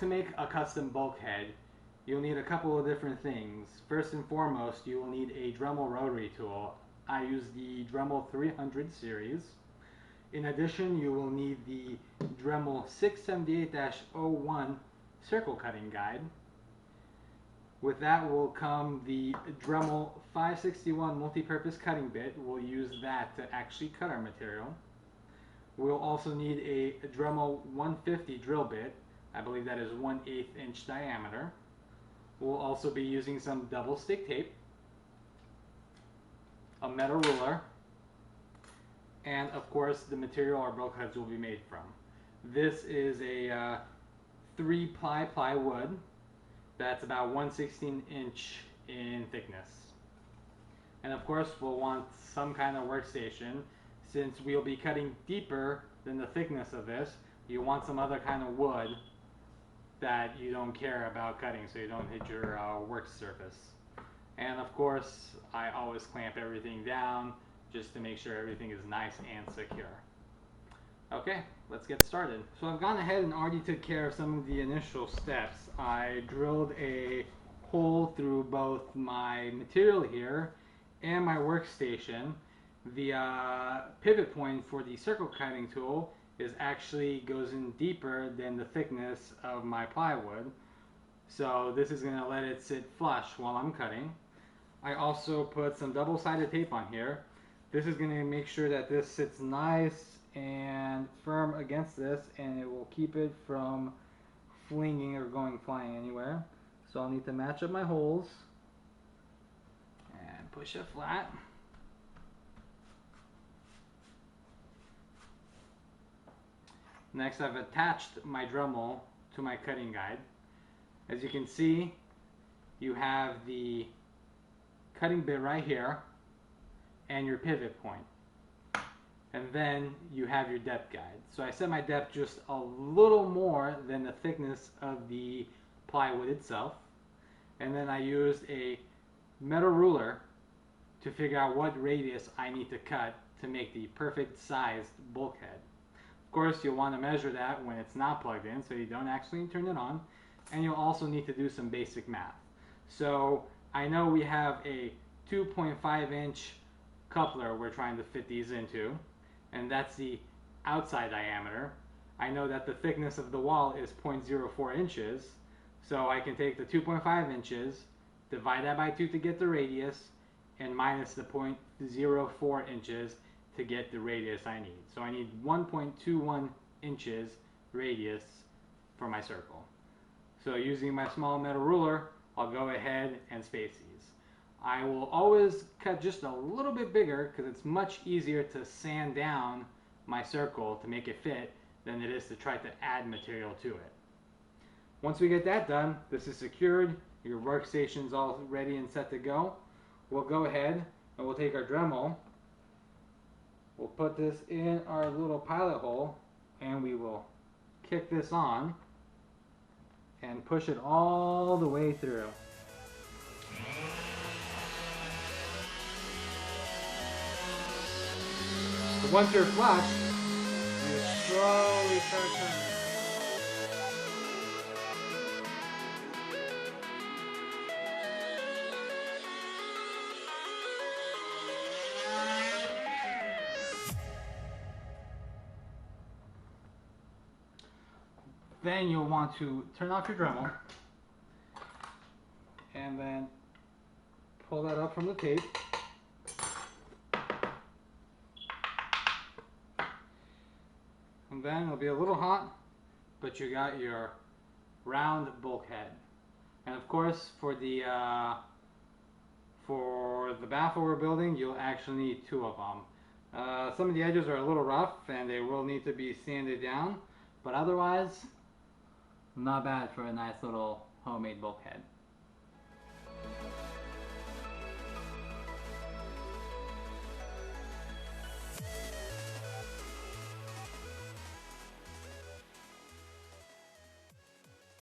To make a custom bulkhead, you'll need a couple of different things. First and foremost, you will need a Dremel rotary tool. I use the Dremel 300 series. In addition, you will need the Dremel 678-01 circle cutting guide. With that will come the Dremel 561 multi-purpose cutting bit. We'll use that to actually cut our material. We'll also need a Dremel 150 drill bit. I believe that is 1/8 inch diameter. We'll also be using some double stick tape, a metal ruler, and of course the material our bulkheads will be made from. This is a 3-ply plywood that's about 1/16 inch in thickness. And of course we'll want some kind of workstation. Since we'll be cutting deeper than the thickness of this, you want some other kind of wood that you don't care about cutting so you don't hit your work surface. And of course, I always clamp everything down just to make sure everything is nice and secure. Okay, let's get started. So I've gone ahead and already took care of some of the initial steps. I drilled a hole through both my material here and my workstation. The pivot point for the circle cutting tool is actually goes in deeper than the thickness of my plywood. So this is going to let it sit flush while I'm cutting. I also put some double-sided tape on here. This is going to make sure that this sits nice and firm against this, and it will keep it from flinging or going flying anywhere. So I'll need to match up my holes and push it flat. Next, I've attached my Dremel to my cutting guide. As you can see, you have the cutting bit right here and your pivot point. And then you have your depth guide. So I set my depth just a little more than the thickness of the plywood itself. And then I used a metal ruler to figure out what radius I need to cut to make the perfect sized bulkhead. Of course, you'll want to measure that when it's not plugged in so you don't actually turn it on. And you'll also need to do some basic math. So I know we have a 2.5 inch coupler we're trying to fit these into, and that's the outside diameter. I know that the thickness of the wall is 0.04 inches, so I can take the 2.5 inches, divide that by 2 to get the radius, and minus the 0.04 inches to get the radius I need. So I need 1.21 inches radius for my circle. So using my small metal ruler, I'll go ahead and space these. I will always cut just a little bit bigger because it's much easier to sand down my circle to make it fit than it is to try to add material to it. Once we get that done, this is secured, your workstation's all ready and set to go. We'll go ahead and we'll take our Dremel. We'll put this in our little pilot hole and we will kick this on and push it all the way through. So once you're flush, you slowly start turning. Then you'll want to turn off your Dremel and then pull that up from the tape. And then it'll be a little hot, but you got your round bulkhead. And of course, for the baffle we're building, you'll actually need 2 of them. Some of the edges are a little rough and they will need to be sanded down, but otherwise, not bad for a nice little homemade bulkhead.